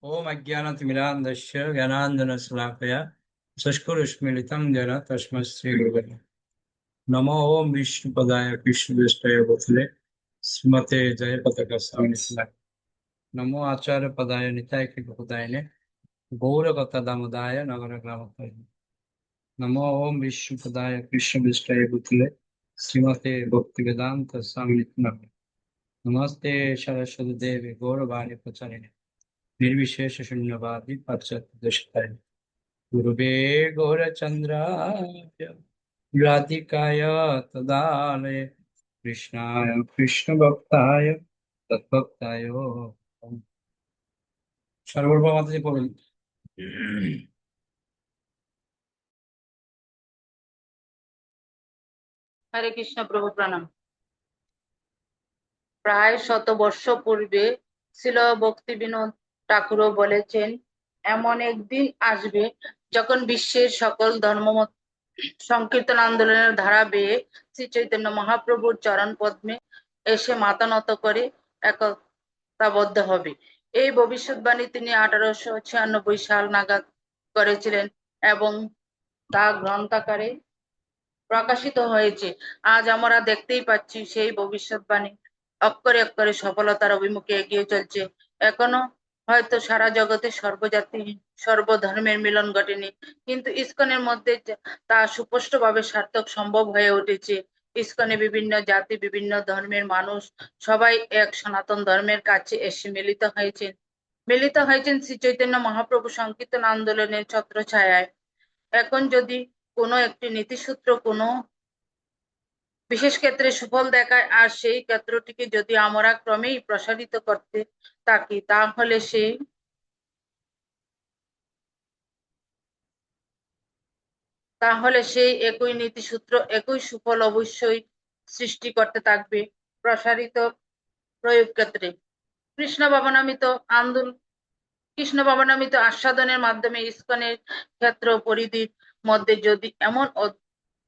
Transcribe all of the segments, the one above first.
ओम अज्ञानतिमिरान्धस्य ज्ञानाञ्जनशलाकया चक्षुरुन्मीलितं येन तस्मै श्रीगुरवे नमः। नमो ओम विष्णुपदाय कृष्णवेष्टय भूतले श्रीमते जयपताका नमो आचार्य पदाय निताय कृपदायिने गौरकथा दामोदाय नगरग्रामकाय नमो ओम विष्णुपदाय कृष्णवेष्टय भूतले श्रीमते भक्तिवेदांत स्वामी नमस्ते सरस्वती देवी गौरवाणी प्रचारिणे निर्विशेष शून्यवादी पाश्चात्य दशताय गुरुवे गौरचन्द्राय राधिकाय तदालये कृष्णाय कृष्णभक्ताय तद्भक्ताय সর্বপ্রথম মাতাজি পড়ুন। হরে কৃষ্ণ প্রভু প্রণাম। প্রায় 100 বর্ষ পূর্বে ছিল ভক্তি বিনোদ ঠাকুরও বলেছেন, এমন একদিন আসবে যখন বিশ্বের সকল ধর্মমত সংকীর্তন আন্দোলনের ধারা বেয়ে শ্রী চৈতন্য মহাপ্রভুর চরণ পদ্মে এসে মাথা নত করে একতাবদ্ধ হবে। এই ভবিষ্যৎবাণী তিনি 1896 সাল নাগাদ করেছিলেন এবং তা গ্রন্থাকারে প্রকাশিত হয়েছে। আজ আমরা দেখতেই পাচ্ছি সেই ভবিষ্যৎবাণী অক্ষরে অক্ষরে সফলতার অভিমুখে এগিয়ে চলছে। এখনো হয়তো সারা জগতে সর্বজাতি সর্বধর্মের মিলন ঘটেনি, কিন্তু ইসকনের মধ্যে তা সুস্পষ্টভাবে সার্থক সম্ভব হয়ে উঠেছে। ইসকনে বিভিন্ন জাতি বিভিন্ন ধর্মের মানুষ সবাই এক সনাতন ধর্মের কাছে এসে মিলিত হয়েছেন শ্রী চৈতন্য মহাপ্রভু সংকীর্তন আন্দোলনের ছত্রছায়ায়। এখন যদি কোনো একটি নীতিসূত্র কোনো বিশেষ ক্ষেত্রে সুফল দেখায় আর সেই ক্ষেত্রটিকে যদি আমরা ক্রমেই প্রসারিত করতে থাকি, তাহলে সেই একই নীতিসূত্র একই সুফল অবশ্যই সৃষ্টি করতে থাকবে প্রসারিত প্রয়োগ ক্ষেত্রে। কৃষ্ণ ভাবনামিত আস্বাদনের মাধ্যমে ইসকনের ক্ষেত্র পরিধির মধ্যে যদি এমন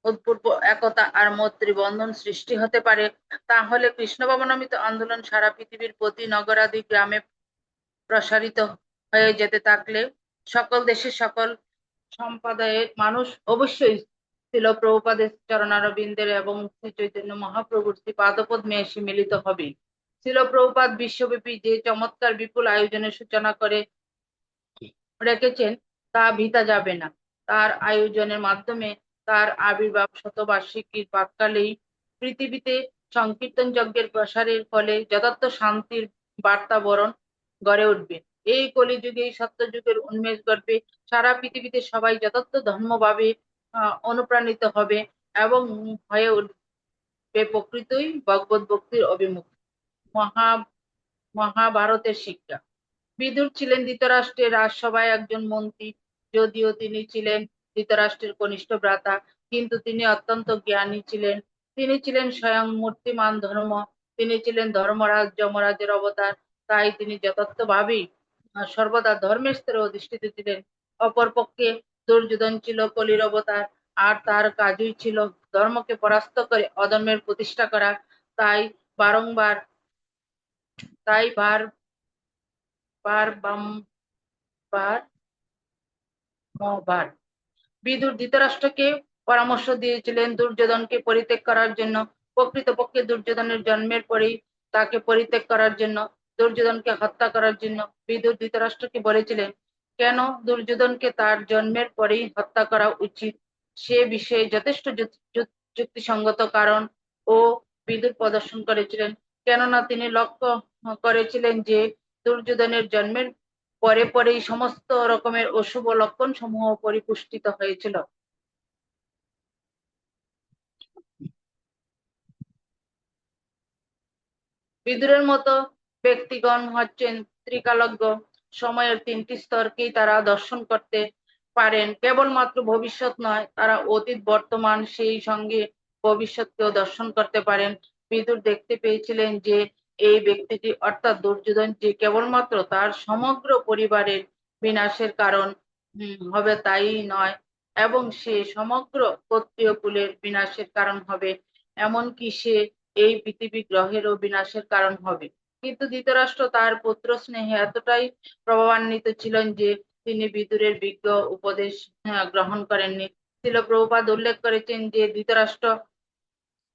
অপূর্ব একতা আর মৈত্রী বন্ধন সৃষ্টি হতে পারে, তাহলে কৃষ্ণ ভাবনামিত আন্দোলন সারা পৃথিবীর প্রতি নগরাদি গ্রামে প্রসারিত হয়ে যেতে থাকলে সকল দেশের সকল সম্প্রদায়ের মানুষ অবশ্যই ছিল প্রভুপাদের চরণারবিন্দের এবং শ্রী চৈতন্য মহাপ্রভুর শ্রী পাদপদ্মে এসে মিলিত হবে। ছিল প্রভুপাদ বিশ্বব্যাপী যে চমৎকার বিপুল আয়োজনের সূচনা করে রেখেছেন তা ভিতা যাবে না। তার আয়োজনের মাধ্যমে তার আবির্ভাব শতবার্ষিকীর প্রাক্কালেই পৃথিবীতে সংকীর্তন যজ্ঞের প্রসারের ফলে যথার্থ শান্তির বার্তাবরণ গড়ে উঠবে। এই কলিযুগে এই সত্যযুগের উন্মেষ ঘটবে। সারা পৃথিবীতে সবাই যথার্থ ধর্মভাবে অনুপ্রাণিত হবে এবং হয়ে উঠবে প্রকৃতই ভগবত ভক্তির অভিমুখ। মহাভারতের শিক্ষা। বিদুর ছিলেন ধৃতরাষ্ট্রের রাজসভায় একজন মন্ত্রী। যদিও তিনি ছিলেন ধৃতরাষ্ট্রের কনিষ্ঠ ভ্রাতা, কিন্তু তিনি অত্যন্ত জ্ঞানী ছিলেন। তিনি ছিলেন স্বয়ং মূর্তিমান ধর্ম। তিনি ছিলেন ধর্মরাজ যমরাজের অবতার। তাই তিনি যথার্থভাবেই সর্বদা ধর্মের স্তরে অধিষ্ঠিত ছিলেন। অপরপক্ষে দুর্যোধন ছিল কলির অবতার, আর তার কাজই ছিল ধর্মকে পরাস্ত করে অধর্মের প্রতিষ্ঠা করা। তাই বারংবার তাই বার বার বাম বার বার বিদুর ধৃতরাষ্ট্রকে পরামর্শ দিয়েছিলেন দুর্যোধনকে পরিত্যাগ করার জন্য। প্রকৃতপক্ষে দুর্যোধনের জন্মের পরেই তাকে পরিত্যাগ করার জন্য, দুর্যোধনকে হত্যা করার জন্য বিদুর ধৃতরাষ্ট্রকে বলেছিলেন। কেন দুর্যোধনকে তার জন্মের পরেই হত্যা করা উচিত সে বিষয়ে যথেষ্ট যুক্তিসঙ্গত কারণ ও বিদুর প্রদর্শন করেছিলেন। কেননা তিনি লক্ষ্য করেছিলেন যে দুর্যোধনের জন্মের পরে পরেই সমস্ত রকমের অশুভ লক্ষণ সমূহ পরিপুষ্টিত হয়েছিল। বিদুরের মতো ব্যক্তিগণ হচ্ছেন ত্রিকালজ্ঞ। সময়ের 3টি স্তরকেই তারা দর্শন করতে পারেন। কেবলমাত্র ভবিষ্যৎ নয়, তারা অতীত বর্তমান সেই সঙ্গে ভবিষ্যৎকেও দর্শন করতে পারেন। বিদুর দেখতে পেয়েছিলেন যে এই ব্যক্তিটি অর্থাৎ দুর্যোধন যে কেবলমাত্র তার সমগ্র পরিবারের বিনাশের কারণ হবে তাই নয়, এবং সে সমগ্র ক্ষত্রিয় কুলের বিনাশের কারণ হবে, এমনকি সে এই পৃথিবী গ্রহেরও বিনাশের কারণ হবে। কিন্তু ধৃতরাষ্ট্র তার পুত্র স্নেহে এতটাই প্রভাবান্বিত ছিলেন যে তিনি বিদুরের বিজ্ঞ উপদেশ গ্রহণ করেননি। শিল প্রভুপাদ উল্লেখ করেছেন যে ধৃতরাষ্ট্র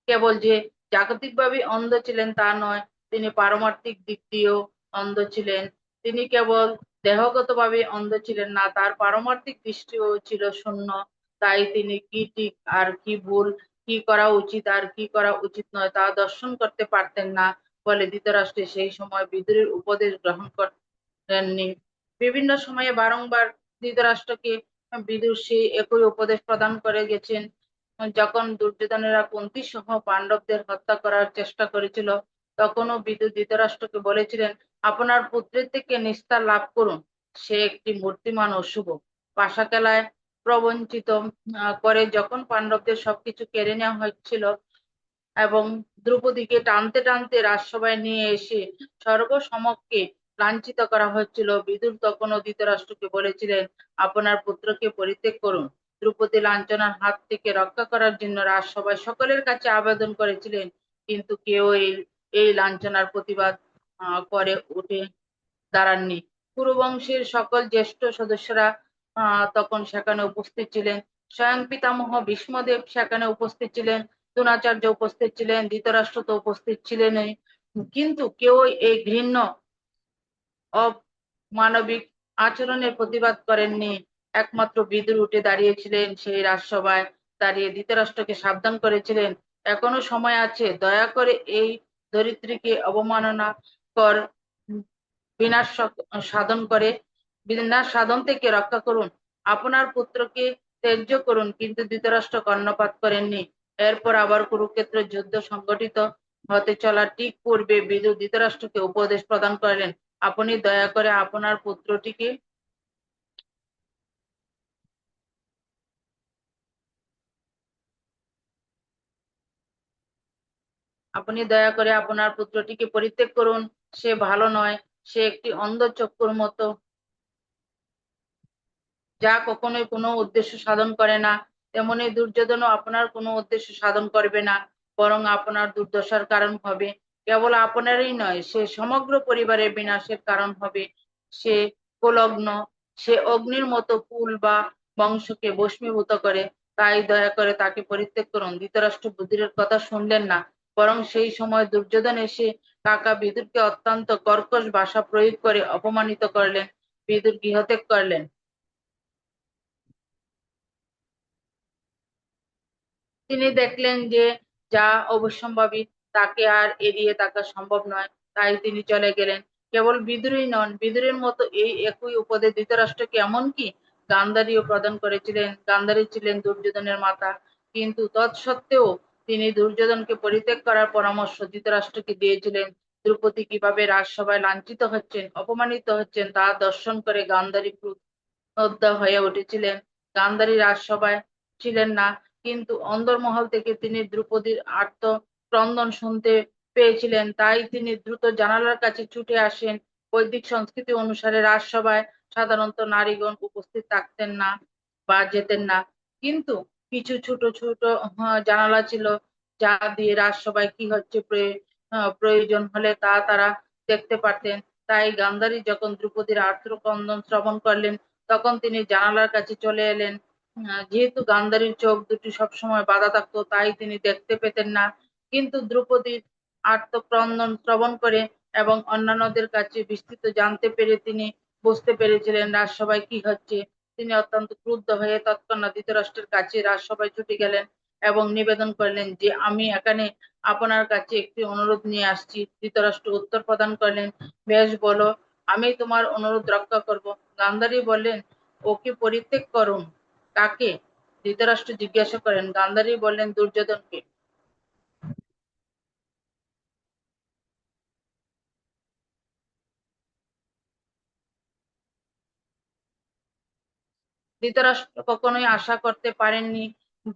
কেবল যে জাগতিকভাবে অন্ধ ছিলেন তা নয়, তিনি পারমার্থিক দিক দিয়েও অন্ধ ছিলেন। তিনি কেবল দেহগতভাবে অন্ধ ছিলেন না, তার পারমার্থিক দৃষ্টিও ছিল শূন্য। তাই তিনি কি ঠিক আর কি ভুল, কি করা উচিত আর কি করা উচিত নয় তা দর্শন করতে পারতেন না বলে ধৃতরাষ্ট্র সেই সময় বিদুরের উপদেশ গ্রহণ করেননি। বিভিন্ন সময়ে বারংবার ধৃতরাষ্ট্রকে বিদুর সেই একই উপদেশ প্রদান করে গেছেন। যখন দুর্যোধনেরা কুন্তী সহ পাণ্ডবদের হত্যা করার চেষ্টা করেছিল, তখনও বিদুর ধৃতরাষ্ট্রকে বলেছিলেন, আপনার পুত্রের থেকে নিস্তার লাভ করুন, সে একটি মূর্তিমান অশুভ। পাশা খেলায় প্রবঞ্চিত করে যখন পাণ্ডবদের সবকিছু কেড়ে নেওয়া হচ্ছিল এবং দ্রৌপদীকে টানতে টানতে রাজসভায় নিয়ে এসে সর্বসমক্ষে লাঞ্ছিত করা হচ্ছিল, বিদুর তখনও ধৃতরাষ্ট্রকে বলেছিলেন, আপনার পুত্রকে পরিত্যাগ করুন। দ্রৌপদী লাঞ্ছনার হাত থেকে রক্ষা করার জন্য রাজসভায় সকলের কাছে আবেদন করেছিলেন, কিন্তু কেউ এই লাঞ্ছনার প্রতিবাদ করে উঠে দাঁড়াননি। কুরুবংশের সকল জ্যেষ্ঠ সদস্যরা তখন সেখানে উপস্থিত ছিলেন। স্বয়ং পিতামহ ভীষ্মদেব সেখানে উপস্থিত ছিলেন, দ্রোণাচার্য উপস্থিত ছিলেন, ধৃতরাষ্ট্র তো উপস্থিত ছিলেনই। কিন্তু কেউ এই ঘৃণ্য অমানবিক আচরণের প্রতিবাদ করেননি। একমাত্র বিদুর উঠে দাঁড়িয়েছিলেন, সেই রাজসভায় দাঁড়িয়ে ধৃতরাষ্ট্রকে সাবধান করেছিলেন, এখনো সময় আছে, দয়া করে এই ধরিত্রীকে অবমাননা কর বিনাশ সাধন করে বিনাশ সাধন থেকে রক্ষা করুন, আপনার পুত্রকে ত্যায্য করুন। কিন্তু ধৃতরাষ্ট্র কর্ণপাত করেননি। এরপর আবার কুরুক্ষেত্র যুদ্ধ সংঘটিত হতে চলার ঠিক পূর্বে বিদুর ধৃতরাষ্ট্রকে উপদেশ প্রদান করলেন, আপনি দয়া করে আপনার পুত্রটিকে আপনি দয়া করে আপনার পুত্রটিকে পরিত্যাগ করুন, সে ভালো নয়, সে একটি অন্ধ চক্ষুর মতো, যা কখনোই কোনো উদ্দেশ্য সাধন করে না। তেমনি দুর্যোধনও আপনার কোনো উদ্দেশ্য সাধন করবে না, বরং আপনার দুর্দশার কারণ হবে। কেবল আপনারই নয়, সে সমগ্র পরিবারের বিনাশের কারণ হবে। সে কুলগ্ন, সে অগ্নির মতো কুল বা বংশকে ভস্মীভূত করে। তাই দয়া করে তাকে পরিত্যাগ করুন। ধৃতরাষ্ট্র বুদ্ধির কথা শুনলেন না, বরং সেই সময় দুর্যোধন এসে কাকা বিদুরকে অত্যন্ত কর্কশ ভাষা প্রয়োগ করে অপমানিত করলেন। বিদুর গৃহত্যাগ করলেন। তিনি দেখলেন যে যা অবশ্যম্ভাবী তাকে আর এড়িয়ে থাকা সম্ভব নয়, তাই তিনি চলে গেলেন। কেবল বিদুরই নন, বিদুরের মতো এই একই উপদেশ ধৃতরাষ্ট্রকে এমনকি গান্ধারীও প্রদান করেছিলেন। গান্ধারী ছিলেন দুর্যোধনের মাতা, কিন্তু তৎসত্ত্বেও তিনি দুর্যোধনকে পরিত্যাগ করার পরামর্শ ধৃতরাষ্ট্রকে দিয়েছিলেন। দ্রৌপদী কিভাবে রাজসভায় লাঞ্ছিত হচ্ছেন, অপমানিত হচ্ছেন তা দর্শন করে গান্ধারী ক্রুদ্ধ হয়ে উঠেছিলেন। গান্ধারী রাজসভায় ছিলেন না, কিন্তু অন্দরমহল থেকে তিনি দ্রৌপদীর আর্তক্রন্দন শুনতে পেয়েছিলেন। তাই তিনি দ্রুত জানালার কাছে ছুটে আসেন। বৈদিক সংস্কৃতি অনুসারে রাজসভায় সাধারণত নারীগণ উপস্থিত থাকতেন না বা যেতেন না, কিন্তু কিছু ছোট ছোট জানালা ছিল যা দিয়ে রাজসভায় কি হচ্ছে প্রয়োজন হলে তা তারা দেখতে পারতেন। তাই গান্ধারী যখন দ্রৌপদীর আর্তক্রন্দন শ্রবণ করলেন, তখন তিনি জানালার কাছে চলে এলেন। যেহেতু গান্ধারীর চোখ দুটি সবসময় বাঁধা থাকতো, তাই তিনি দেখতে পেতেন না। কিন্তু দ্রৌপদীর আর্তক্রন্দন শ্রবণ করে এবং অন্যান্যদের কাছে বিস্তৃত জানতে পেরে তিনি বুঝতে পেরেছিলেন রাজসভায় কি হচ্ছে। তিনি অত্যন্ত ক্রুদ্ধ হয়ে তৎক্ষণাৎ ধৃতরাষ্ট্রের কাছে রাজসভায় ছুটে গেলেন এবং নিবেদন করলেন যে আমি এখানে আপনার কাছে একটি অনুরোধ নিয়ে আসছি। ধৃতরাষ্ট্র উত্তর প্রদান করলেন, বেশ বলো, আমি তোমার অনুরোধ রক্ষা করব। গান্ধারী বললেন, ওকে পরিত্যাগ করুন। কাকে? ধৃতরাষ্ট্র জিজ্ঞাসা করেন। গান্ধারী বললেন, দুর্যোধনকে। ধৃতরাষ্ট্র কখনোই আশা করতে পারেননি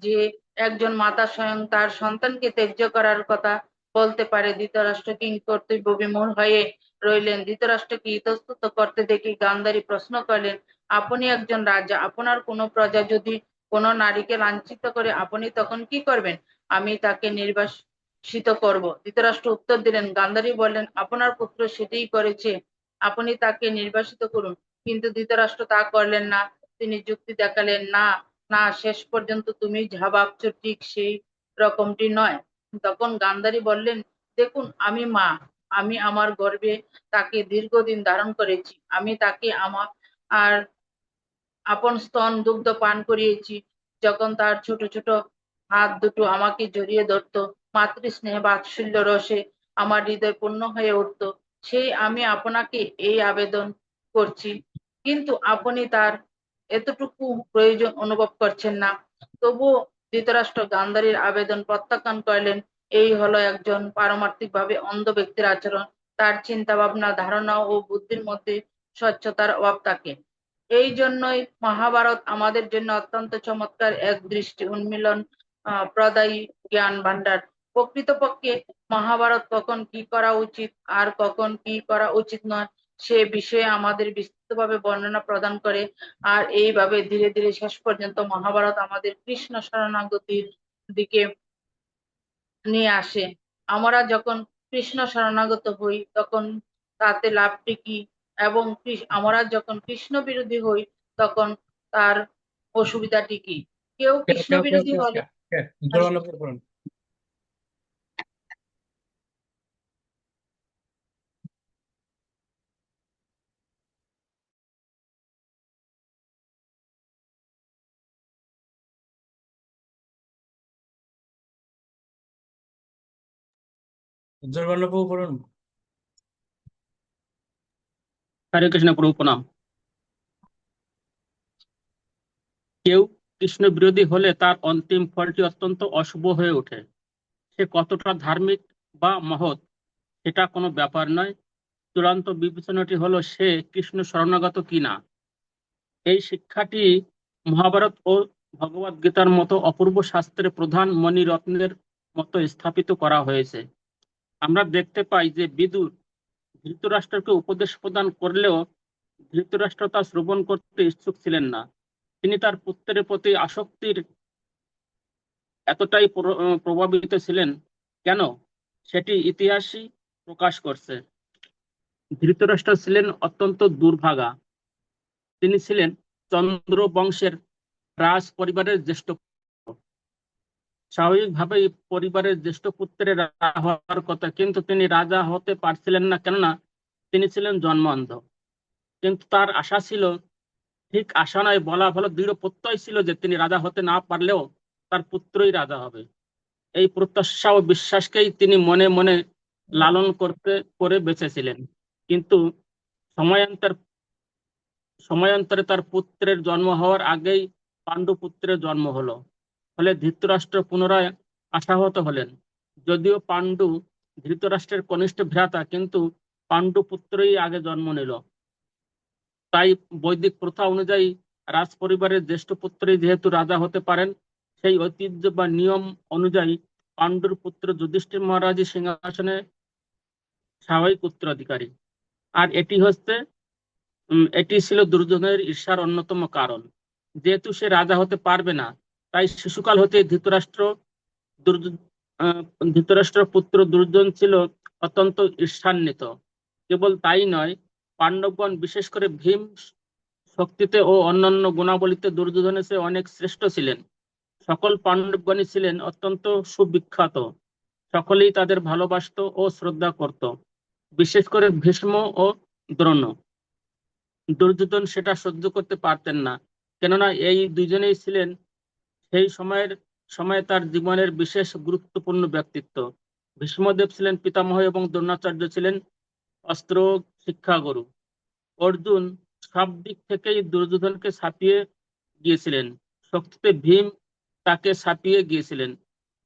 যে একজন মাতা স্বয়ং তার সন্তানকে ত্যায্য করার কথা বলতে পারে। ধৃতরাষ্ট্র কিংকর্তব্য বিমূঢ় হয়ে রইলেন। ধৃতরাষ্ট্রকে ইতস্তত করতে দেখে গান্ধারী প্রশ্ন করলেন, আপনি একজন রাজা, আপনার কোনো প্রজা যদি কোনো নারীকে লাঞ্ছিত করে আপনি তখন কি করবেন? আমি তাকে সিত করব। ধৃতরাষ্ট্র উত্তর দিলেন, গান্ধারী বললেন, আপনার পুত্র সেটাই করেছে, আপনি তাকে নির্বাসিত করুন। কিন্তু ধৃতরাষ্ট্র তা করলেন না। তিনি যুক্তি দেখালেন, না না, শেষ পর্যন্ত তুমি যা ভাবছো ঠিক সেই রকমটি নয়। তখন গান্ধারী বললেন, দেখুন, আমি মা, আমি আমার গর্ভে তাকে দীর্ঘদিন ধারণ করেছি, আমি তাকে আমার আর আপন স্তন দুগ্ধ পান করিয়েছি। যখন তার ছোট ছোট হাত দুটো আমাকে জড়িয়ে ধরতো, মাতৃস্নেহ বাৎসল্য রসে আমার হৃদয় পূর্ণ হয়ে উঠতো, সেই আমি আপনাকে এই আবেদন করছি। কিন্তু আপনি তার এতটুকু প্রয়োজন অনুভব করছেন না। তবুও ধৃতরাষ্ট্র গান্ধারীর আবেদন প্রত্যাখ্যান করলেন। এই হলো একজন পারমার্থিক ভাবে অন্ধ ব্যক্তির আচরণ। তার চিন্তা ভাবনা, ধারণা ও বুদ্ধির মধ্যে স্বচ্ছতার অভাব থাকে। এই জন্যই মহাভারত আমাদের জন্য অত্যন্ত চমৎকার এক দৃষ্টি উন্মিলন প্রদায়ী জ্ঞান ভান্ডার। প্রকৃতপক্ষে মহাভারত কখন কি করা উচিত আর কখন কি করা উচিত নয় সে বিষয়ে আমাদের বিস্তৃতভাবে বর্ণনা প্রদান করে। আর এইভাবে ধীরে ধীরে শেষ পর্যন্ত মহাভারত আমাদের কৃষ্ণ শরণাগতির দিকে নিয়ে আসে। আমরা যখন কৃষ্ণ শরণাগত হই তখন তাতে লাভটি কি, এবং আমরা যখন কৃষ্ণ বিরোধী হই তখন তার অসুবিধাটি কি? কেউ ওকে কৃষ্ণ ওকে ওকে বিরোধী ওকে ওকে হলে ওকে জোরালো করে পড়ুন। জোরালো করে পড়ুন। হরে কৃষ্ণ প্রভু প্রণাম। কেউ কৃষ্ণ বিরোধী হলে তার অন্তিম ফলটি অত্যন্ত অশুভ হয়ে ওঠে। সে কতটা ধার্মিক বা মহৎ সেটা কোনো ব্যাপার নয়, চূড়ান্ত বিবেচনাটি হলো সে কৃষ্ণ শরণাগত কিনা। এই শিক্ষাটি মহাভারত ও ভগবদ গীতার মতো অপূর্ব শাস্ত্রের প্রধান মণিরত্নের মতো স্থাপিত করা হয়েছে। আমরা দেখতে পাই যে বিদুর ধৃতরাষ্ট্রকে উপদেশ প্রদান করলেও ধৃতরাষ্ট্র তা শ্রবণ করতে ইচ্ছুক ছিলেন না। তিনি তার পুত্রের প্রতি আসক্তির এতটাই প্রভাবিত ছিলেন কেন, সেটি ইতিহাসই প্রকাশ করছে। ধৃতরাষ্ট্র ছিলেন অত্যন্ত দুর্ভাগা। তিনি ছিলেন চন্দ্র বংশের রাজ পরিবারের জ্যেষ্ঠ পুত্র। স্বাভাবিকভাবেই পরিবারের জ্যেষ্ঠ পুত্রের রাজা হওয়ার কথা, কিন্তু তিনি রাজা হতে পারছিলেন না, কেননা তিনি ছিলেন জন্ম অন্ধ। কিন্তু তার আশা ছিল, ঠিক আশা নয় বলা ভালো, দৃঢ় প্রত্যয় ছিল যে তিনি রাজা হতে না পারলেও তার পুত্রই রাজা হবে। এই প্রত্যাশা ও বিশ্বাসকেই তিনি মনে মনে লালন করতে করে বেঁচেছিলেন। কিন্তু সময়ান্তর সময়ান্তরে তার পুত্রের জন্ম হওয়ার আগেই পাণ্ডু পুত্রের জন্ম হলো। ফলে ধৃতরাষ্ট্র পুনরায় আশাহত হলেন। যদিও পাণ্ডু ধৃতরাষ্ট্রের কনিষ্ঠ ভ্রাতা, কিন্তু পাণ্ডু পুত্রই আগে জন্ম নিল। তাই বৈদিক প্রথা অনুযায়ী রাজ পরিবারের জ্যেষ্ঠ পুত্রই যেহেতু রাজা হতে পারেন, সেই ঐতিহ্য বা নিয়ম অনুযায়ী পাণ্ডুর পুত্র যুধিষ্ঠির মহারাজই সিংহাসনে স্বাভাবিক উত্তরাধিকারী। আর এটি ছিল দুর্যোধনের ঈর্ষার অন্যতম কারণ। যেহেতু সে রাজা হতে পারবে না, তাই শিশুকাল হতে ধৃতরাষ্ট্র পুত্র দুর্যোধন ছিল অত্যন্ত ঈর্ষান্বিত। কেবল তাই নয়, পাণ্ডবগণ বিশেষ করে ভীম শক্তিতে ও অন্যান্য গুণাবলীতে দুর্যোধনের চেয়ে অনেক শ্রেষ্ঠ ছিলেন। সকল পাণ্ডবগণই ছিলেন অত্যন্ত সুবিখ্যাত। সকলেই তাদের ভালোবাসত ও শ্রদ্ধা করত, বিশেষ করে ভীষ্ম ও দ্রোণ। দুর্যোধন সেটা সহ্য করতে পারতেন না, কেননা এই দুইজনেই ছিলেন সেই সময়ে তার জীবনের বিশেষ গুরুত্বপূর্ণ ব্যক্তিত্ব। ভীষ্মদেব ছিলেন পিতামহ এবং দ্রোণাচার্য ছিলেন অস্ত্র শিক্ষাগুরু। অর্জুন সব দিক থেকেই দুর্যোধনকে ছাপিয়ে গিয়েছিলেন। শক্তিতে ভীম তাকে ছাপিয়ে গিয়েছিলেন।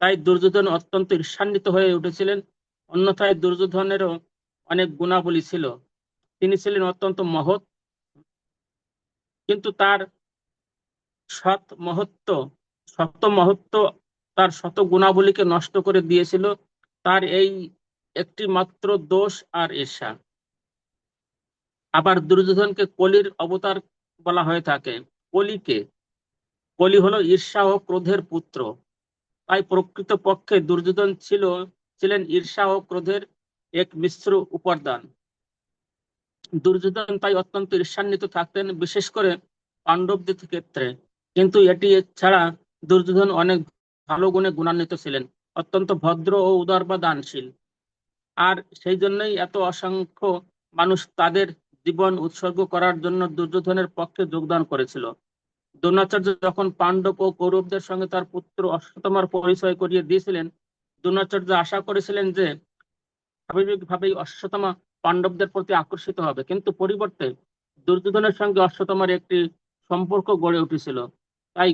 তাই দুর্যোধন অত্যন্ত ঈর্ষান্বিত হয়ে উঠেছিলেন। অন্যথায় দুর্যোধনেরও অনেক গুণাবলী ছিল। তিনি ছিলেন অত্যন্ত মহৎ, কিন্তু তার সৎ মহত্ব শত মহত্ব তার শত গুণাবলীকে নষ্ট করে দিয়েছিল তার এই একটি মাত্র দোষ আর ঈর্ষা। আবার দুর্যোধনকে কলির অবতার বলা হয়ে থাকে। কলি হলো ঈর্ষা ও ক্রোধের পুত্র। তাই প্রকৃতপক্ষে দুর্যোধন ছিল ছিলেন ঈর্ষা ও ক্রোধের এক মিশ্র উপাদান। দুর্যোধন তাই অত্যন্ত ঈর্ষান্বিত থাকতেন, বিশেষ করে পাণ্ডবদের ক্ষেত্রে। কিন্তু এটি ছাড়া দুর্যোধন অনেক ভালো গুণে গুণান্বিত ছিলেন, অত্যন্ত ভদ্র ও উদার বা দানশীল। আর সেই জন্যই এত অসংখ্য মানুষ তাদের জীবন উৎসর্গ করার জন্য দুর্যোধনের পক্ষে যোগদান করেছিল। দ্রোণাচার্য যখন পাণ্ডব ও কৌরবদের সঙ্গে তার পুত্র অশ্বত্থামার পরিচয় করিয়ে দিয়েছিলেন, দ্রোণাচার্য আশা করেছিলেন যে স্বাভাবিকভাবেই অশ্বত্থামা পাণ্ডবদের প্রতি আকর্ষিত হবে, কিন্তু পরিবর্তে দুর্যোধনের সঙ্গে অশ্বত্থামার একটি সম্পর্ক গড়ে উঠেছিল। তাই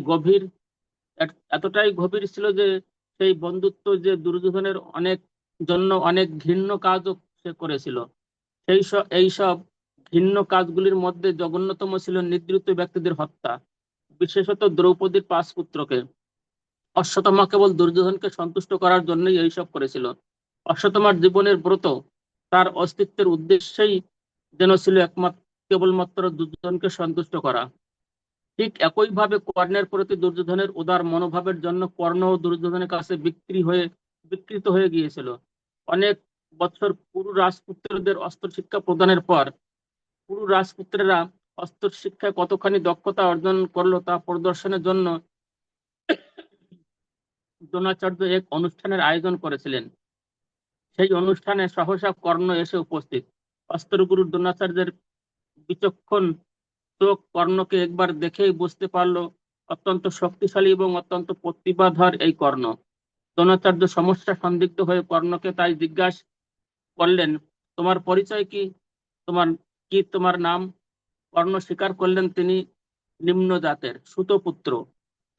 এতটাই গভীর ছিল যে সেই বন্ধুত্ব যে দুর্যোধনের অনেক ঘৃণ্য কাজও সে করেছিল। এইসব ঘৃণ্য কাজগুলির মধ্যে জঘন্যতম ছিল নিদ্রিত ব্যক্তিদের হত্যা, বিশেষত দ্রৌপদীর 5 পুত্রকে। অশ্বত্থামা কেবল দুর্যোধনকে সন্তুষ্ট করার জন্যই এইসব করেছিল। অশ্বত্থামার জীবনের ব্রত, তার অস্তিত্বের উদ্দেশ্যেই যেন ছিল কেবলমাত্র দুর্যোধনকে সন্তুষ্ট করা। ঠিক একইভাবে কর্ণের প্রতি দুর্যোধনের উদার মনোভাবের জন্য কর্ণ ও দুর্যোধনের কাছে বিকৃত হয়ে গিয়েছিল। অনেক বছর পুরু রাজপুত্রদের অস্ত্র শিক্ষা প্রদানের পর পুরু রাজপুত্রেরা অস্ত্র শিক্ষায় কতখানি দক্ষতা অর্জন করলো তা প্রদর্শনের জন্য দ্রোণাচার্য এক অনুষ্ঠানের আয়োজন করেছিলেন। সেই অনুষ্ঠানে সহসা কর্ণ এসে উপস্থিত। অস্ত্রগুরু দ্রোণাচার্যের বিচক্ষণ চোখ কর্ণকে একবার দেখেই বুঝতে পারলো অত্যন্ত শক্তিশালী এবং অত্যন্ত প্রতিভাধর এই কর্ণ। দ্রোণাচার্য সমস্যা সন্দিগ্ধ হয়ে কর্ণকে তাই জিজ্ঞাসা করলেন, তোমার পরিচয় কি? তোমার নাম? কর্ণ স্বীকার করলেন তিনি নিম্ন জাতের সুতপুত্র।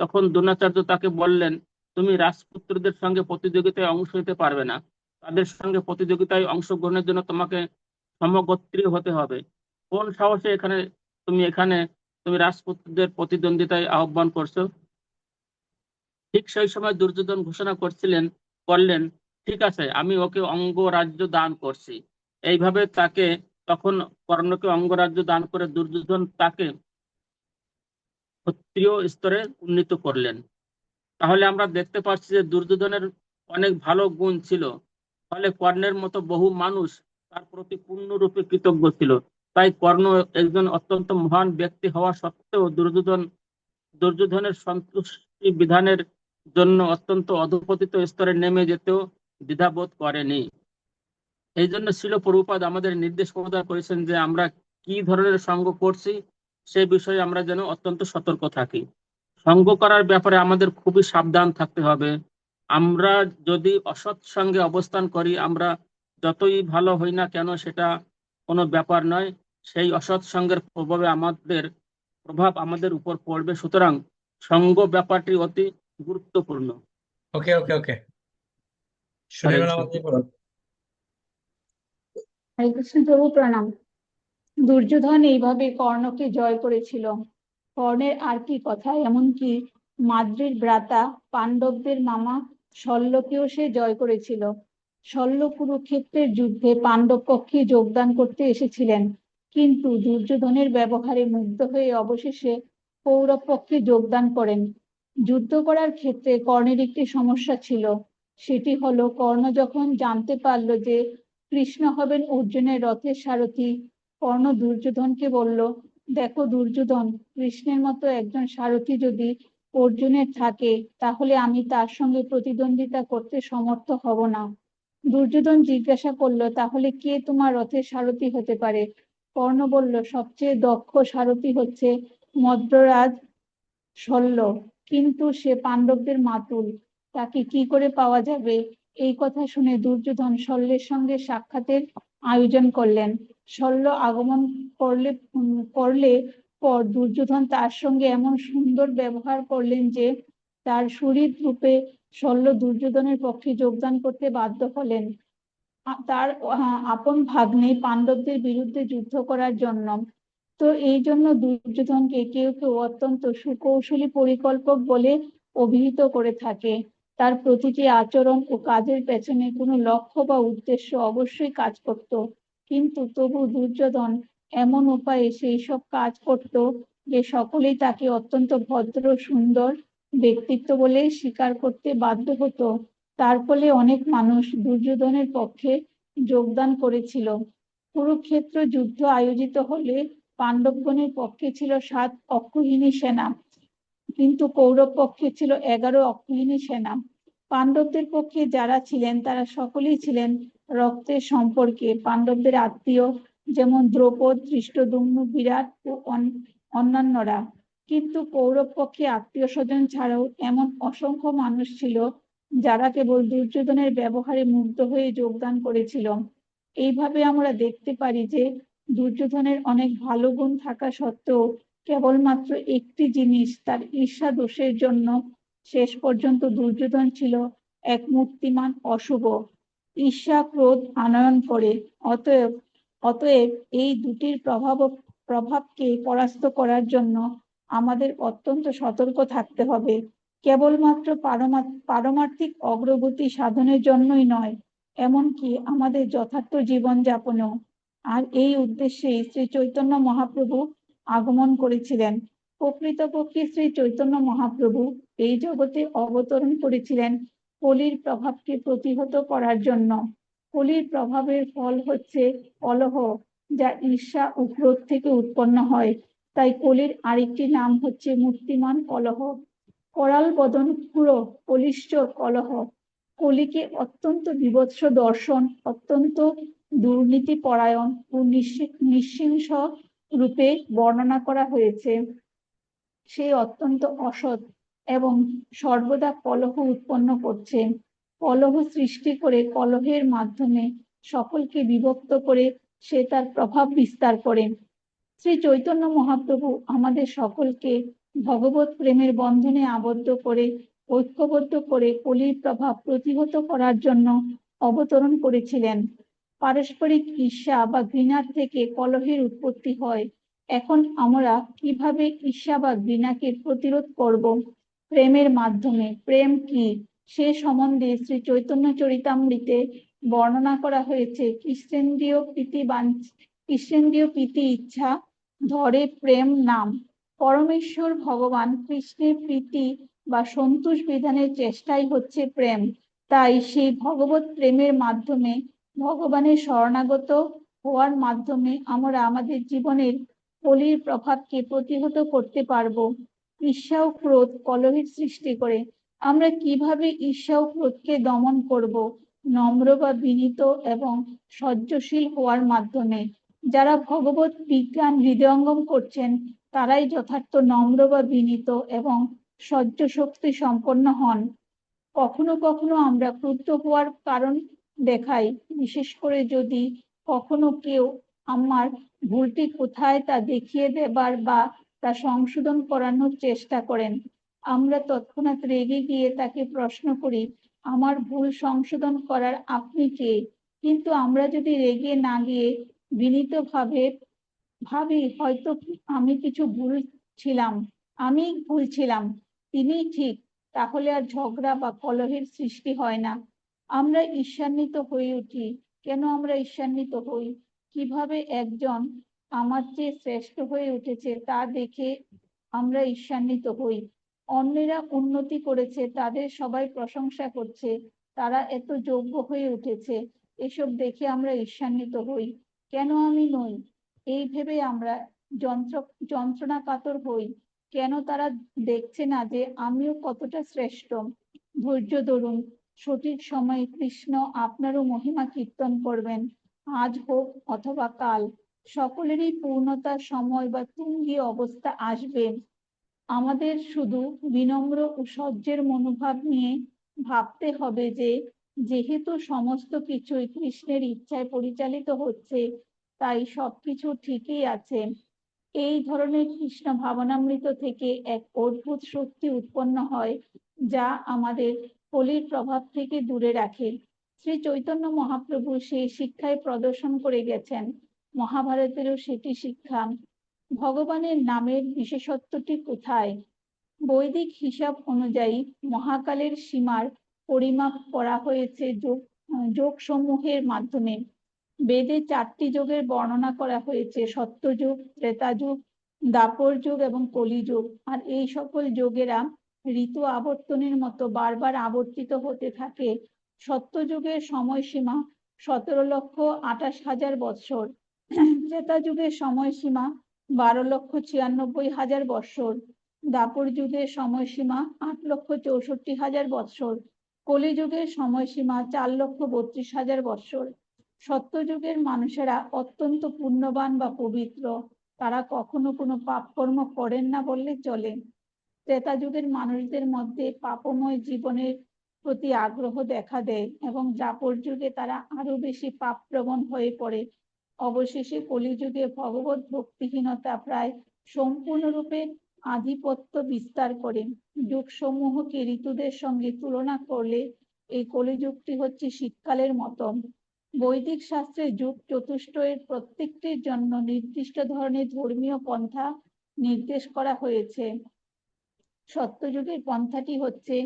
তখন দ্রোণাচার্য তাকে বললেন, তুমি রাজপুত্রদের সঙ্গে প্রতিযোগিতায় অংশ নিতে পারবে না। তাদের সঙ্গে প্রতিযোগিতায় অংশগ্রহণের জন্য তোমাকে সমগোত্রীয় হতে হবে। কোন সাহসে তুমি রাজপুত্রদের প্রতিদ্বন্দ্বিতায় আহ্বান করছো? ঠিক সেই সময় দুর্যোধন ঘোষণা করলেন, ঠিক আছে, আমি ওকে অঙ্গরাজ্য দান করছি। এইভাবে তখন কর্ণকে অঙ্গরাজ্য দান করে দুর্যোধন তাকে ক্ষত্রিয় স্তরে উন্নীত করলেন। তাহলে আমরা দেখতে পাচ্ছি যে দুর্যোধনের অনেক ভালো গুণ ছিল, ফলে কর্ণের মতো বহু মানুষ তার প্রতি পূর্ণরূপে কৃতজ্ঞ ছিল। তাই কর্ণ একজন অত্যন্ত মহান ব্যক্তি হওয়া সত্ত্বেও দুর্যোধনের সন্তুষ্টি বিধানের জন্য অত্যন্ত অধঃপতিত স্তরে নেমে যেতেও দ্বিধাবোধ করেনি। এই জন্য শ্রীল প্রভুপাদ আমাদের নির্দেশ প্রদান করেছেন যে আমরা কি ধরনের সঙ্গ করছি সে বিষয়ে আমরা যেন অত্যন্ত সতর্ক থাকি। সঙ্গ করার ব্যাপারে আমাদের খুবই সাবধান থাকতে হবে। আমরা যদি অসৎ সঙ্গে অবস্থান করি, আমরা যতই ভালো হই না কেন সেটা কোনো ব্যাপার নয়, সেই অসৎ সঙ্গের প্রভাব আমাদের উপর পড়বে। সুতরাং সঙ্গ ব্যাপারটি অতি গুরুত্বপূর্ণ। ওকে ওকে ওকে সুনির্মলা আপনি বলুন। হরে কৃষ্ণ প্রভু, প্রণাম। দুর্যোধন এইভাবে কর্ণকে জয় করেছিল। কর্ণের আর কি কথা, এমনকি মাদ্রির ভ্রাতা পাণ্ডবদের মামা শল্যকেও সে জয় করেছিল। শল্য কুরুক্ষেত্রের যুদ্ধে পাণ্ডব পক্ষে যোগদান করতে এসেছিলেন, কিন্তু দুর্যোধনের ব্যবহারে মুগ্ধ হয়ে অবশেষে কৌরব পক্ষে যোগদান করেন। যুদ্ধ করার ক্ষেত্রে কর্ণের একটি সমস্যা ছিল। সেটি হলো, কর্ণ যখন জানতে পারলো যে কৃষ্ণ হবেন অর্জুনের রথের সারথি, কর্ণ দুর্যোধনকে বলল, দেখো দুর্যোধন, কৃষ্ণের মতো একজন সারথি যদি অর্জুনের থাকে তাহলে আমি তার সঙ্গে প্রতিদ্বন্দ্বিতা করতে সমর্থ হব না। দুর্যোধন জিজ্ঞাসা করলো, তাহলে কে তোমার রথের সারথি হতে পারে? কর্ণ বলল, সবচেয়ে দক্ষ সারথি হচ্ছে মদ্ররাজ শল্য, কিন্তু সে পাণ্ডবদের মাতুল, তাকে কি করে পাওয়া যাবে? এই কথা শুনে দুর্যোধন শল্যের সঙ্গে সাক্ষাতের আয়োজন করলেন। শল্য আগমন করলে পর দুর্যোধন তার সঙ্গে এমন সুন্দর ব্যবহার করলেন যে তার শরীর রূপে শল্য দুর্যোধনের পক্ষে যোগদান করতে বাধ্য হলেন, তার আপন ভাগ্নে পাণ্ডবদের বিরুদ্ধে যুদ্ধ করার জন্য। তো এই জন্য দুর্যোধনকে কেউ কেউ অত্যন্ত সুকৌশলী পরিকল্পক বলে অভিহিত করে থাকে। তার প্রতিটি আচরণ ও কাজের পেছনে কোনো লক্ষ্য বা উদ্দেশ্য অবশ্যই কাজ করত, কিন্তু তবু দুর্যোধন এমন উপায়ে সেই সব কাজ করত যে সকলেই তাকে অত্যন্ত ভদ্র সুন্দর ব্যক্তিত্ব বলে স্বীকার করতে বাধ্য হতো। তার ফলে অনেক মানুষ দুর্যোধনের পক্ষে যোগদান করেছিল। কুরুক্ষেত্র যুদ্ধ আয়োজিত হলে পাণ্ডবগণের পক্ষে ছিল 7 অক্ষৌহিণী সেনা, কিন্তু কৌরব পক্ষে ছিল 11 অক্ষৌহিণী সেনা। পাণ্ডবদের পক্ষে যারা ছিলেন তারা সকলেই ছিলেন রক্তের সম্পর্কে, পাণ্ডবদের আত্মীয়, যেমন দ্রৌপদ, ধৃষ্টদ্যুম্ন, বিরাট ও অন্যান্যরা। কিন্তু কৌরব পক্ষে আত্মীয় স্বজন ছাড়াও এমন অসংখ্য মানুষ ছিল যারা কেবল দুর্যোধনের ব্যবহারে মুগ্ধ হয়ে যোগদান করেছিল। এইভাবে আমরা দেখতে পারি যে দুর্যোধনের অনেক ভালো গুণ থাকা সত্ত্বেও কেবলমাত্র একটি জিনিস, তার ঈর্ষা দোষের জন্য শেষ পর্যন্ত দুর্যোধন ছিল এক মূর্তিমান অশুভ। ঈর্ষা ক্রোধ আনয়ন করে। অতএব এই দুটির প্রভাবকে পরাস্ত করার জন্য আমাদের অত্যন্ত সতর্ক থাকতে হবে, কেবলমাত্র পারমার্থিক অগ্রগতি সাধনের জন্যই নয়, এমনকি আমাদের যথার্থ জীবনযাপনেও। আর এই উদ্দেশ্যেই শ্রী চৈতন্য মহাপ্রভু আগমন করেছিলেন। প্রকৃতপক্ষে শ্রী চৈতন্য মহাপ্রভু এই জগতে অবতরণ করেছিলেন কলির প্রভাবকে প্রতিহত করার জন্য। কলির প্রভাবের ফল হচ্ছে কলহ, যা ঈর্ষা ও ক্রোধ থেকে উৎপন্ন হয়। তাই কলির আরেকটি নাম হচ্ছে মূর্তিমান কলহ। করাল বদন পুরো কলিশ্চর কলহ। কলিকে অত্যন্ত বীভৎস দর্শন, অত্যন্ত দুর্নীতি পরায়ণ ও নিঃশিংস রূপে বর্ণনা করা হয়েছে। সে অত্যন্ত অসৎ এবং সর্বদা কলহ উৎপন্ন করছে। কলহ সৃষ্টি করে কলহের মাধ্যমে সকলকে বিভক্ত করে সে তার প্রভাব বিস্তার করে। শ্রী চৈতন্য মহাপ্রভু আমাদের সকলকে ভগবত প্রেমের বন্ধনে আবদ্ধ করে, ঐক্যবদ্ধ করে কলির প্রভাব প্রতিহত করার জন্য অবতরণ করেছিলেন। পারস্পরিক ঈর্ষা বা ঘৃণার থেকে কলহের উৎপত্তি হয়। এখন আমরা কিভাবে ঈর্ষা বা ঘৃণাকে প্রতিরোধ করব? প্রেমের মাধ্যমে। প্রেম কি সে সম্বন্ধে শ্রী চৈতন্য চরিতামৃতে বর্ণনা করা হয়েছে। কৃষ্ণেন্দ্রিয় প্রীতি ইচ্ছা ধরে প্রেম নাম। পরমেশ্বর ভগবান কৃষ্ণের প্রীতি বা সন্তোষ বিধানের চেষ্টাই হচ্ছে প্রেম। তাই সেই ভগবত প্রেমের মাধ্যমে, ভগবানের শরণাগত হওয়ার মাধ্যমে আমরা আমাদের জীবনের কলির প্রভাবকে প্রতিহত করতে পারবো। ঈর্ষা ও ক্রোধ কলহের সৃষ্টি করে। আমরা কিভাবে ঈর্ষা ও ক্রোধকে দমন করব? নম্র বা বিনীত এবং সহ্যশীল হওয়ার মাধ্যমে। যারা ভগবত বিজ্ঞান হৃদয়ঙ্গম করছেন তারাই যথার্থ নম্র বা বিনীত এবং সহ্য শক্তি সম্পন্ন হন। কখনো কখনো আমরা ক্রুদ্ধ হওয়ার কারণ দেখাই, বিশেষ করে যদি কখনো কেউ আমার ভুলটি কোথায় তা দেখিয়ে দেবার বা তা সংশোধন করানোর চেষ্টা করেন। আমরা তৎক্ষণাৎ রেগে গিয়ে তাকে প্রশ্ন করি, আমার ভুল সংশোধন করার আপনি কে? কিন্তু আমরা যদি রেগে না গিয়ে বিনীতভাবে ভাবি, হয়তো আমি ভুল ছিলাম, তিনিই ঠিক, তাহলে আর ঝগড়া বা কলহের সৃষ্টি হয় না। আমরা ঈর্ষান্বিত হয়ে উঠি। কেন আমরা ঈর্ষান্বিত হই? কিভাবে একজন আমার চেয়ে শ্রেষ্ঠ হয়ে উঠেছে তা দেখে আমরা ঈর্ষান্বিত হই। অন্যেরা উন্নতি করেছে, তাদের সবাই প্রশংসা করছে, তারা এত যোগ্য হয়ে উঠেছে, এসব দেখে আমরা ঈর্ষান্বিত হই। কেন আমি নই? এই ভেবে আমরা যন্ত্রণা কাতর হই। কেন তারা দেখছে না যে আমিও কতটা শ্রেষ্ঠ? ধৈর্য ধরুন, সঠিক সময়ে কৃষ্ণ আপনারও মহিমা কীর্তন করবেন। আজ হোক অথবা কাল, সকলেরই পূর্ণতার সময় বা তুঙ্গি অবস্থা আসবে। আমাদের শুধু বিনম্র ও সহ্যের মনোভাব নিয়ে ভাবতে হবে যে যেহেতু সমস্ত কিছুই কৃষ্ণের ইচ্ছায় পরিচালিত হচ্ছে, তাই সবকিছু ঠিকই আছে। এই ধরনের কৃষ্ণ ভাবনামৃত থেকে এক অদ্ভুত শক্তি উৎপন্ন হয় যা আমাদের কলির প্রভাব থেকে দূরে রাখে। শ্রী চৈতন্য মহাপ্রভু সেই শিক্ষায় প্রদর্শন করে গেছেন। মহাভারতেরও সেটি শিক্ষা। ভগবানের নামের বিশেষত্বটি কোথায়? বৈদিক হিসাব অনুযায়ী মহাকালের সীমার পরিমাপ করা হয়েছে যোগ সমূহের মাধ্যমে। বেদে 4টি যুগের বর্ণনা করা হয়েছে, সত্যযুগ, ত্রেতা যুগ, দ্বাপর যুগ এবং কলিযুগ। আর এই সকল যোগেরা ঋতু আবর্তনের মতো বারবার আবর্তিত হতে থাকে। সত্যযুগের সময়সীমা 17,28,000 বৎসর। ত্রেতা যুগের সময়সীমা 12,96,000 বৎসর। দাপর যুগের সময়সীমা 8,64,000 বৎসর। কলিযুগের সময়সীমা 4,32,000 বৎসর। সত্যযুগের মানুষেরা অত্যন্ত পুণ্যবান বা পবিত্র, তারা কখনো কোনো পাপকর্ম করেন না বললে চলে। ত্রেতা যুগের মানুষদের মধ্যে পাপময় জীবনের প্রতি আগ্রহ দেখা দেয় এবং দ্বাপর যুগে তারা আরো বেশি পাপপ্রবণ হয়ে পড়ে। অবশেষে কলিযুগে ভগবত ভক্তিহীনতা প্রায় সম্পূর্ণরূপে আধিপত্য বিস্তার করে। যুগসমূহকে ঋতুদের সঙ্গে তুলনা করলে এই কলিযুগটি হচ্ছে শীতকালের মতো। বৈদিক শাস্ত্রে যুগ চতুষ্টয়ের প্রত্যেকটির জন্য নির্দিষ্ট ধরনের ধর্মীয় পন্থা নির্দেশ করা হয়েছে। সত্যযুগের পন্থাটি হচ্ছে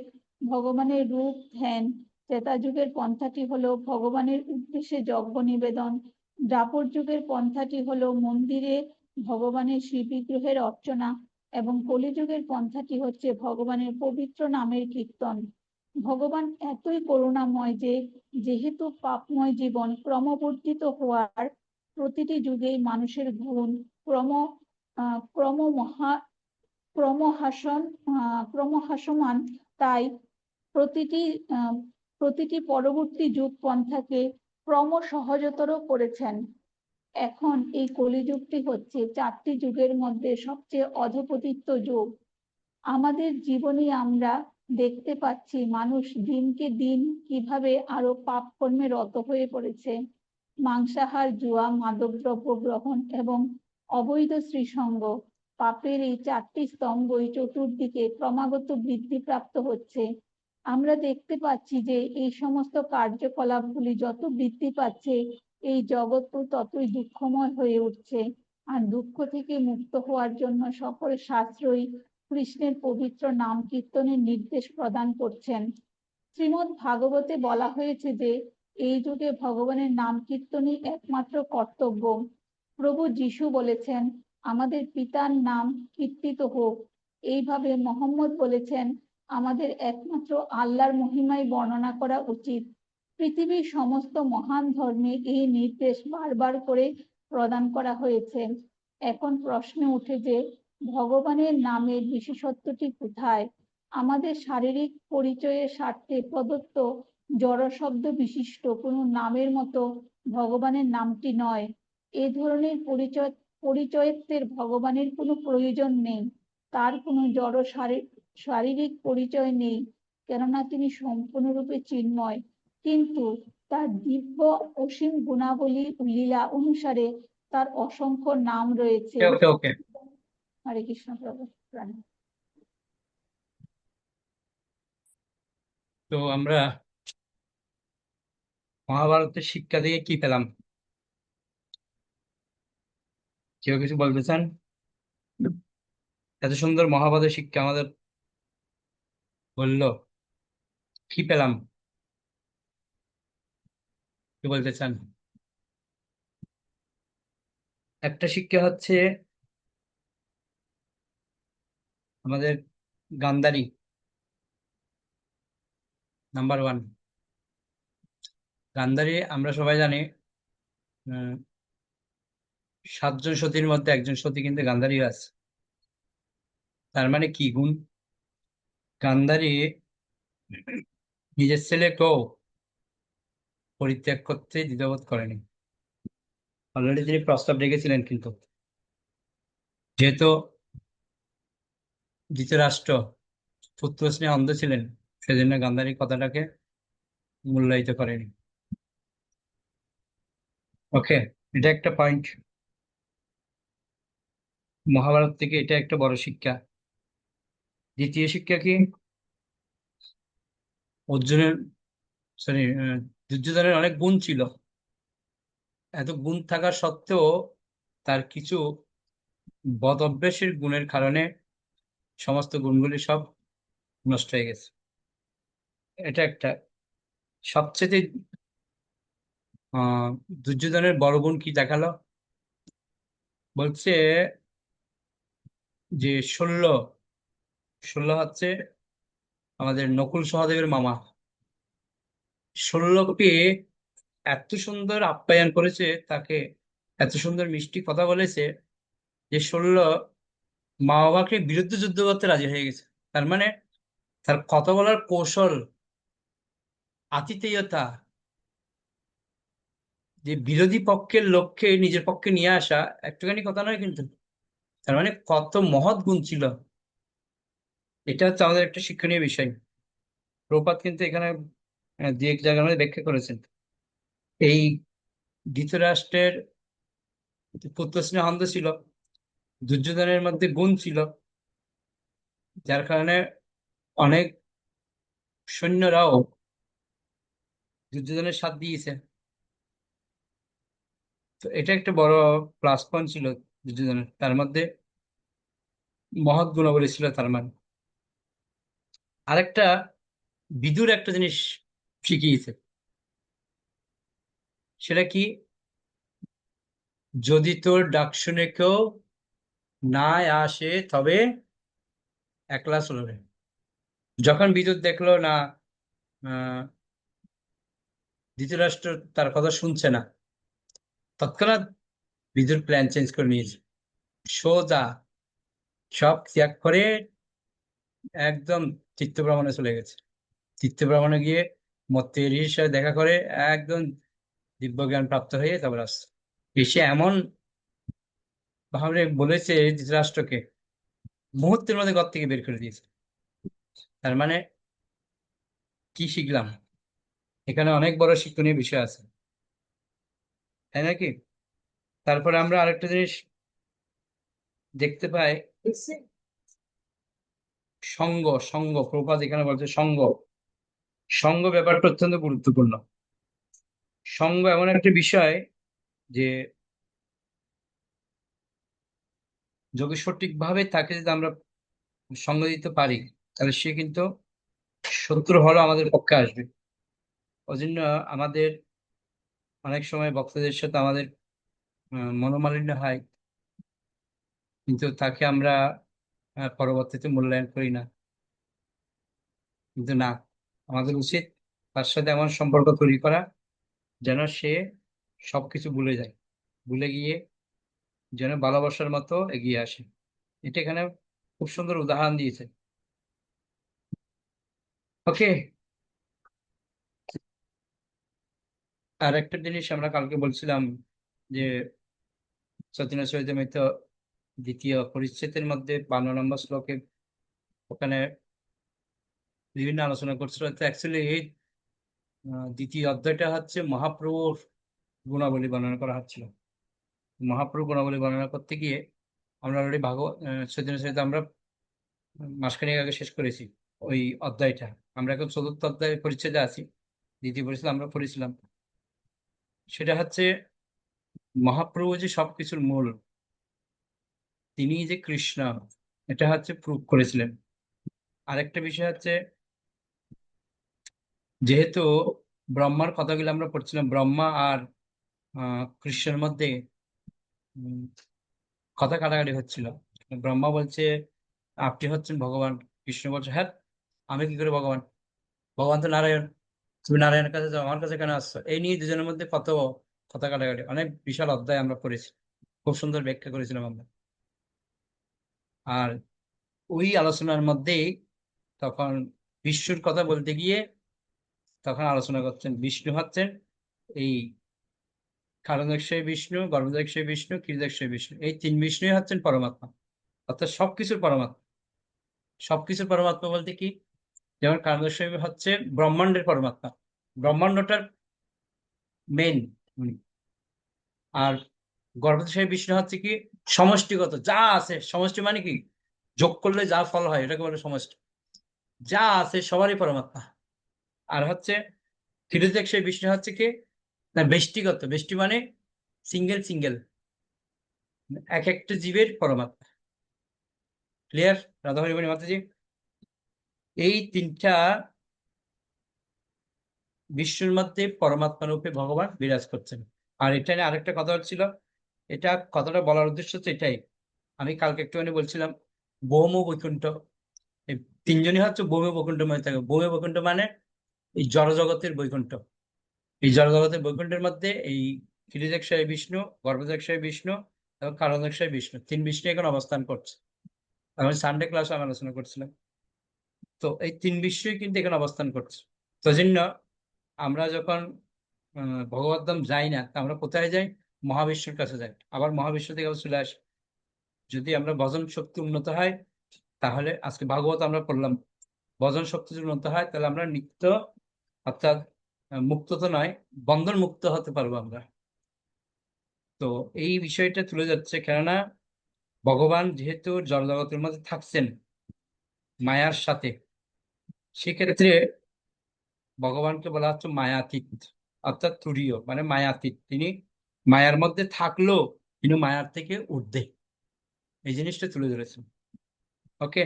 ভগবানের রূপ ধ্যান। ত্রেতা যুগের পন্থাটি হলো ভগবানের উদ্দেশ্যে যজ্ঞ নিবেদন। দ্বাপর যুগের পন্থাটি হলো মন্দিরে ভগবানের শ্রী বিগ্রহের অর্চনা এবং কলিযুগের পন্থাটি হচ্ছে ভগবানের পবিত্র নামের কীর্তন। ভগবান এতই করুণাময় যে যেহেতু পাপময় জীবন ক্রমবর্ধিত হওয়ার প্রতিটি যুগেই মানুষের গুণ ক্রমহাসমান, তাই প্রতিটি পরবর্তী যুগ পন্থাকে ক্রম সহজতর করেছেন। এখন এই কলিযুগটি হচ্ছে 4টি যুগের মধ্যে সবচেয়ে অধঃপতিত যুগ। আমাদের জীবনে আমরা দেখতে পাচ্ছি মানুষ দিনকে দিন কিভাবে আরো পাপ কর্মে রত হয়ে পড়েছে। মাংসাহার, জুয়া, মাদকদ্রব্য গ্রহণ এবং অবৈধ স্ত্রীসঙ্গ, পাপের এই 4টি স্তম্ভই চতুর্দিকে ক্রমাগত বৃদ্ধিপ্রাপ্ত হচ্ছে। আমরা দেখতে পাচ্ছি যে এই সমস্ত কার্যকলাপগুলি যত বৃদ্ধি পাচ্ছে এই জগৎ ততই দুঃখময় হয়ে উঠছে। আর দুঃখ থেকে মুক্ত হওয়ার জন্য সকল শাস্ত্রই কৃষ্ণের পবিত্র নাম কীর্তনের নির্দেশ প্রদান করছেন। শ্রীমদ্ ভাগবতে বলা হয়েছে যে এই যুগে ভগবানের নাম কীর্তনই একমাত্র কর্তব্য। প্রভু যিশু বলেছেন, আমাদের পিতার নাম কীর্তিত হোক। এইভাবে মোহাম্মদ বলেছেন, আমাদের একমাত্র আল্লাহর মহিমাই বর্ণনা করা উচিত। পৃথিবীর সমস্ত মহান ধর্মে এই নির্দেশ বারবার করে প্রদান করা হয়েছে। এখন প্রশ্ন উঠে যে ভগবানের নামের বিশেষত্বটি কোথায়? আমাদের শারীরিক পরিচয়ের স্বার্থে প্রদত্ত জড় শব্দ বিশিষ্ট কোনো নামের মতো ভগবানের নামটি নয়। এ ধরনের পরিচয়ত্বের ভগবানের কোনো প্রয়োজন নেই। তার কোনো জড় শারীরিক পরিচয় নেই, কেননা তিনি সম্পূর্ণরূপে চিন্ময়। কিন্তু তার দিব্য অসীম গুণাবলী লীলা অনুসারে তার অসংখ্য নাম রয়েছে। ওকে ওকে হরে কৃষ্ণ প্রভু। তো আমরা মহাভারতের শিক্ষা দিয়ে কি পেলাম? কেউ কিছু বলতে চান? এত সুন্দর মহাভারতের শিক্ষা আমাদের বললো, কি পেলাম? কি বলতে চান? একটা শিক্ষা হচ্ছে আমাদের গান্ধারী নাম্বার 1। গান্ধারী আমরা সবাই জানি 7 জন সতীর মধ্যে একজন সতী কিন্তু গান্ধারী আছে। তার মানে কি গুণ? গান্ধারী নিজের ছেলেকেও পরিত্যাগ করতে দ্বিধাবোধ করেনি। অলরেডি তিনি প্রস্তাব রেখেছিলেন, কিন্তু যেহেতু ধৃতরাষ্ট্র পুত্র স্নেহে অন্ধ ছিলেন, সেজন্য গান্ধারী কথাটাকে মূল্যায়িত করেনি। ওকে, এটা একটা পয়েন্ট মহাভারত থেকে, এটা একটা বড় শিক্ষা। দ্বিতীয় শিক্ষা কি? অর্জুনের সরি দুর্যোধনের অনেক গুণ ছিল। এত গুণ থাকা সত্ত্বেও তার কিছু বদ অভ্যাসের গুণের কারণে সমস্ত গুণগুলি সব নষ্ট হয়ে গেছে। এটা একটা। সবচেয়ে দুর্যোধনের বড় গুণ কি দেখালো? বলছে যে ষোলো হচ্ছে আমাদের নকুল সহদেবের মামা। শল্যকে এত সুন্দর আপ্যায়ন করেছে, তাকে এত সুন্দর মিষ্টি কথা বলেছে যে শল্য মা বাবাকে বিরুদ্ধে যুদ্ধ করতে রাজি হয়ে গেছে। তার মানে তার কথা বলার কৌশল, আতিথেয়তা, যে বিরোধী পক্ষের লোককে নিজের পক্ষে নিয়ে আসা একটুখানি কথা নয় কিন্তু। তার মানে কত মহৎ গুণ ছিল। এটা হচ্ছে আমাদের একটা শিক্ষণীয় বিষয়। প্রপাত কিন্তু এখানে দু এক জায়গার মধ্যে ব্যাখ্যা করেছেন। এই ধৃতরাষ্ট্রের পুত্র স্নেহ অন্ধ ছিল, দুর্যোধনের মধ্যে গুণ ছিল, যার কারণে অনেক সৈন্যরাও দুর্যোধনের সাথ দিয়েছে। তো এটা একটা বড় প্লাস পয়েন্ট ছিল দুর্যোধনের, তার মধ্যে মহৎ গুণাবলী ছিল তার মানে। আরেকটা, বিদুর একটা জিনিস শিখিয়েছে, সেটা কি, যদি তোর ডাক শুনে কেউ না আসে তবে একলা চলবে। যখন বিদুর দেখলো না আহ ধৃতরাষ্ট্র তার কথা শুনছে না, তৎক্ষণাৎ বিদুর প্ল্যান চেঞ্জ করে নিয়েছে। সোজা সব ত্যাগ করে একদম চিত্তভ্রমণে চলে গেছে। চিত্তভ্রমণে গিয়ে মর্তের সাথে দেখা করে একদম দিব্য জ্ঞান প্রাপ্ত হয়ে তারপর আসছে। এসে এমন ভাবে বলেছে ধৃতরাষ্ট্রকে, মুহূর্তের মধ্যে ঘর থেকে বের করে দিয়েছে। তার মানে কি শিখলাম? এখানে অনেক বড় শিক্ষণীয় বিষয় আছে, তাই নাকি? তারপরে আমরা আরেকটা জিনিস দেখতে পাই, সঙ্গ। সঙ্গ, প্রভুপাদ এখানে বলছে সঙ্গ। সঙ্গ ব্যাপারটা অত্যন্ত গুরুত্বপূর্ণ। সঙ্গ এমন একটা বিষয় যে যদি সঠিকভাবে তাকে যদি আমরা সঙ্গ দিতে পারি, তাহলে সে কিন্তু শত্রু হলেও আমাদের পক্ষে আসবে। ওই জন্য আমাদের অনেক সময় ভক্তদের সাথে আমাদের মনোমালিন্য হয়, কিন্তু তাকে আমরা পরবর্তীতে মূল্যায়ন করি না। কিন্তু না, আমাদের উচিত তার সাথে এমন সম্পর্ক তৈরি করা যেন সে সবকিছু ভুলে যায়, ভুলে গিয়ে যেন ভালোবাসার মতো এগিয়ে আসে। এটা এখানে খুব সুন্দর উদাহরণ দিয়েছে। ওকে, আর একটা জিনিস আমরা কালকে বলছিলাম যে চৈতন্য চরিতামৃত দ্বিতীয় পরিচ্ছেদের মধ্যে 52 নম্বর শ্লোকে ওখানে বিভিন্ন আলোচনা করছিল। তো অ্যাকচুয়ালি এই দ্বিতীয় অধ্যায়টা হচ্ছে মহাপ্রভুর গুণাবলী বর্ণনা করা হচ্ছিল। মহাপ্রভু গুণাবলী বর্ণনা করতে গিয়ে আমরা অলরেডি চৈতন্য চরিতা আমরা মাসখানেক আগে শেষ করেছি ওই অধ্যায়টা। আমরা এখন চতুর্থ অধ্যায় পরিচ্ছেদে আছি, দ্বিতীয় পরিচ্ছেদ আমরা পড়েছিলাম। সেটা হচ্ছে মহাপ্রভু যে সবকিছুর মূল, তিনি যে কৃষ্ণ, এটা হচ্ছে প্রুভ করেছিলেন। আরেকটা বিষয় হচ্ছে, যেহেতু ব্রহ্মার কথাগুলো আমরা পড়ছিলাম, ব্রহ্মা আর কৃষ্ণের মধ্যে উম, কথা কাটাকাটি হচ্ছিল। ব্রহ্মা বলছে আপনি হচ্ছেন ভগবান, কৃষ্ণ বলছে হ্যাঁ আমি কি করে ভগবান, ভগবান তো নারায়ণ, তুমি নারায়ণের কাছে যাও, আমার কাছে কেন আসছো? এই নিয়ে দুজনের মধ্যে কত কথা কাটাকাটি, অনেক বিশাল অধ্যায় আমরা পড়েছি, খুব সুন্দর ব্যাখ্যা করেছিলাম আমরা। আর ওই আলোচনার মধ্যেই তখন বিষ্ণুর কথা বলতে গিয়ে তখন আলোচনা করছেন বিষ্ণু হচ্ছেন এই কারণেশ্বর বিষ্ণু, গর্ভদেশ্বর বিষ্ণু, ক্ষীরদেশ্বর বিষ্ণু, এই তিন বিষ্ণুই হচ্ছেন পরমাত্মা, অর্থাৎ সবকিছুর পরমাত্মা। সবকিছুর পরমাত্মা বলতে কি, যেমন কারণেশ্বর হচ্ছে ব্রহ্মাণ্ডের পরমাত্মা, ব্রহ্মাণ্ডটার মেন উনি। আর গর্ভদেশ্বর বিষ্ণু হচ্ছে কি সমষ্টিগত, যা আছে সমষ্টি, মানে কি যোগ করলে যা ফল হয় এটাকে বলে সমষ্টি, যা আছে সবারই পরমাত্মা। আর হচ্ছে ক্ষীরদেশ্বর বিষ্ণু হচ্ছে কি না ব্যষ্টিগত, ব্যষ্টি মানে সিঙ্গেল সিঙ্গেল, এক একটা জীবের পরমাত্মা। ক্লিয়ার রাধাহরিমণি মাতাজি? এই তিনটা বিষ্ণুর মধ্যে পরমাত্মা রূপে ভগবান বিরাজ করছেন। আর এটা নিয়ে আরেকটা কথা হচ্ছিল, এটা কথাটা বলার উদ্দেশ্য হচ্ছে এটাই, আমি কালকে একটুখানি বলছিলাম ভৌম বৈকুণ্ঠ, এই তিনজনই হচ্ছে ভৌম বৈকুণ্ঠময় থাকে। ভৌম বৈকুণ্ঠ মানে এই জড়জগতের বৈকুণ্ঠ। এই জড়জগতের বৈকুণ্ঠের মধ্যে এই ক্ষীরোদকশায়ী বিষ্ণু, গর্ভোদকশায়ী বিষ্ণু এবং কারণোদকশায়ী বিষ্ণু, তিন বিষ্ণু এখন অবস্থান করছে। আমি সানডে ক্লাসে আমি আলোচনা করছিলাম। তো এই তিন বিষ্ণুই কিন্তু এখানে অবস্থান করছে। তো জন্য আমরা যখন ভগবদ্ধাম যাই না, তা আমরা কোথায় যাই? মহাবিষ্ণুর কাছে যাই, আবার মহাবিষ্ণু থেকে আবার চলে আসি। যদি আমরা ভজন শক্তি উন্নত হয়, তাহলে আজকে ভাগবত আমরা পড়লাম, ভজন শক্তি যদি উন্নত হয় তাহলে আমরা নিত্য, অর্থাৎ মুক্ত তো নয়, বন্ধন মুক্ত হতে পারবো আমরা। তো এই বিষয়টা তুলে যাচ্ছে, কেননা ভগবান যেহেতু জড়জগতের মধ্যে থাকছেন মায়ার সাথে, সেক্ষেত্রে ভগবানকে বলা হচ্ছে মায়াতীত, অর্থাৎ তুরীয় মানে মায়াতীত। তিনি মায়ার মধ্যে থাকলেও তিনি মায়ার থেকে ঊর্ধ্বে, এই জিনিসটা তুলে ধরেছেন। ওকে,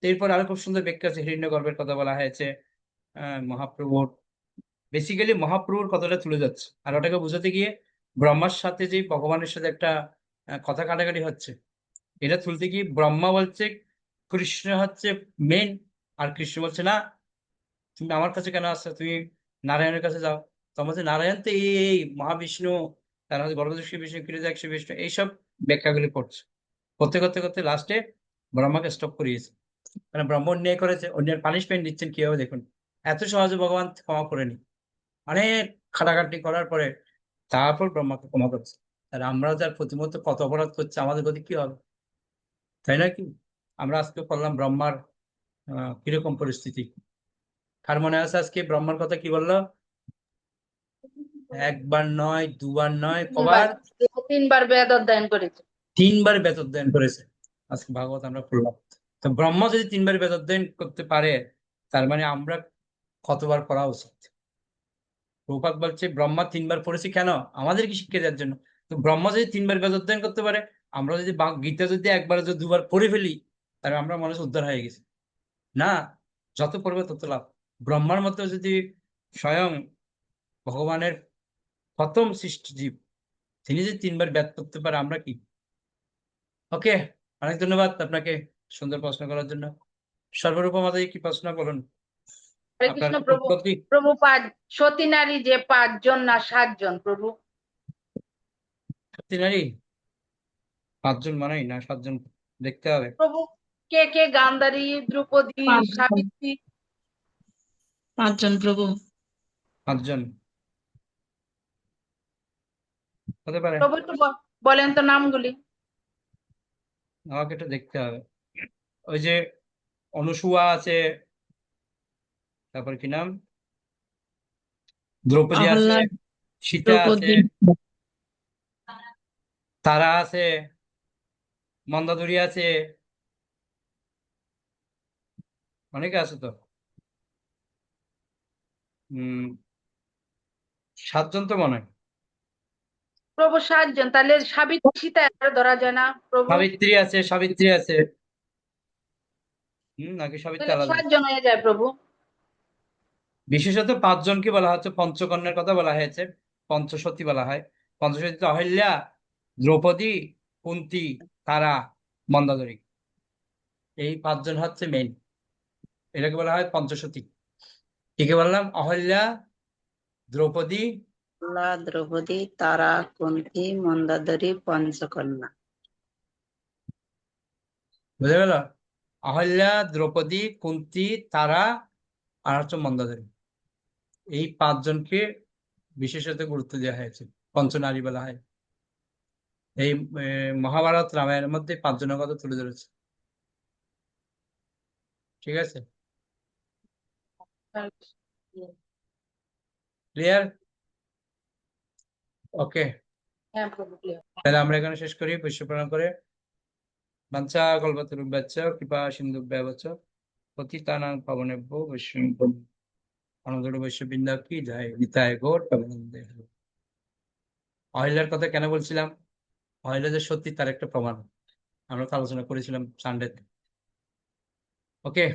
এরপর আরো খুব সুন্দর ব্যাখ্যা আছে, হিরণ্যগর্ভের কথা বলা হয়েছে, মহাপ্রভুর, বেসিক্যালি মহাপ্রভুর কথাটা তুলে যাচ্ছে। আর ওটাকে বোঝাতে গিয়ে ব্রহ্মার সাথে যে ভগবানের সাথে একটা কথা কাটাকাটি হচ্ছে, এটা তুলতে গিয়ে ব্রহ্মা বলছে কৃষ্ণ হচ্ছে মেন, আর কৃষ্ণ বলছে না, তুমি আমার কাছে কেন আসছো, তুমি নারায়ণের কাছে যাও। তো বলছে নারায়ণ তো এই মহাবিষ্ণু, তার হচ্ছে গর্ভদক্ষী বিষ্ণু, ক্ষীরোদাক্ষী বিষ্ণু, এইসব ব্যাখ্যাগুলি করছে। করতে করতে করতে লাস্টে ব্রহ্মাকে স্টপ করিয়েছে। মানে ব্রহ্ম অন্যায় করেছে, অন্যের পানিশমেন্ট দিচ্ছেন কিভাবে দেখুন। এত সহজে ভগবান ক্ষমা করেনি, অনেক খাটাখাটি করার পরে তারপর ব্রহ্মাকে ক্ষমা করছে। আর আমরা যার প্রতিমত কত অপরাধ করছে, আমাদের গতি কি হবে, তাই না? কি আমরা আজকে করলাম ব্রহ্মার কিরকম পরিস্থিতি। কার মনে আছে আজকে ব্রহ্মার কথা কি বললো? একবার নয়, দুবার নয়, কবার? তিনবার বেদ অধ্যয়ন করেছে। তিনবার বেদ অধ্যয়ন করেছে। আজকে ভাগবত আমরা পড়লাম। তো ব্রহ্মা যদি তিনবার বেদ অধ্যয়ন করতে পারে, তার মানে আমরা কতবার পড়া উচিত? প্রভুপাদ বলছে ব্রহ্মা তিনবার পড়েছি কেন? আমাদেরকে শিক্ষা দেওয়ার জন্য। তো ব্রহ্মা যদি তিনবার বেদ অধ্যয়ন করতে পারে, আমরা যদি গীতা যদি একবার যদি দুবার পড়ে ফেলি, তাহলে আমরা মানুষ উদ্ধার হয়ে গেছি না? যত পড়বে তত লাভ। ব্রহ্মার মতো যদি স্বয়ং ভগবানের প্রথম সৃষ্টি জীব, তিনি যদি তিনবার বেদ করতে পারে, আমরা কি? ওকে, অনেক ধন্যবাদ আপনাকে সুন্দর প্রশ্ন করার জন্য। সর্বরূপম মাতাজি, কি প্রশ্ন বলুন? হরে আপনার কৃষ্ণ প্রভু। উৎপত্তি। প্রভু সতী নারী যে 5 জন না 7 জন প্রভু? সত্যি নারী 5 জন মানেই না 7 জন, দেখতে হবে। প্রভু কে কে? গান্ধারী, দ্রৌপদী, 5 জন। সাবিত্রী? 5 জন প্রভু। 5 জন হতে পারে, প্রভু একটু বলেন তো নামগুলি। আমাকে একটু দেখতে হবে। ওই যে অনুসুয়া আছে, তারপর কি নাম, দ্রৌপদী আছে, আহ্লাদ, সীতা আছে, দ্রৌপদী, তারা আছে, মন্দাদুরী আছে, অনেকে আছে তো। 7 জন তো মনে হয়। প্রভু 7 জন, তাহলে সাবিত্রী সীতা একা ধরা যায় না প্রভু? সাবিত্রী আছে, সাবিত্রী আছে। নাকি সাবিত্রী তাহলে আলাদা? 7 জন হয়ে যায় প্রভু। বিশেষত 5 জনকে বলা হচ্ছে, পঞ্চকন্যার কথা বলা হয়েছে, পঞ্চসতী বলা হয়। পঞ্চসতী অহল্যা, দ্রৌপদী, কুন্তী, তারা, মন্দাদরী, এই 5 জন হচ্ছে মেইন। এটাকে বলা হয় পঞ্চসতী। ঠিক বললাম? অহল্যা, দ্রৌপদী, আহ্লাদ, দ্রৌপদী, তারা, কুন্তী, মন্দাদরী, পঞ্চকন্যা। বুঝা গেল? অহল্যা, দ্রৌপদী, কুন্তী, তারা, আর হচ্ছে মন্দাদরী। এই 5 জনকে বিশেষত গুরুত্ব দেওয়া হয়েছে, পঞ্চনারী বলা হয়। এই মহাভারত রামায়ণের মধ্যে 5 জনের কথা তুলে ধরেছে। ঠিক আছে, ক্লিয়ার? ওকে, হ্যাঁ প্রভু clear। তাহলে আমরা এখানে শেষ করি। পুষ্প প্রণাম করে বাঞ্ছা কল্পতরুভ্যশ্চ কৃপা সিন্ধুভ্যেব চ পতিতানাং পাবনেভ্যো বৈষ্ণবেভ্যো অনন্তর বৈশ্য বৃন্দা কি জয়, নিতাই গৌর প্রেমানন্দে। অহিল্যার কথা কেন বলছিলাম? অহিল্যা যে সত্যি, তার একটা প্রমাণ আমরা তো আলোচনা করেছিলাম সানডে। ওকে।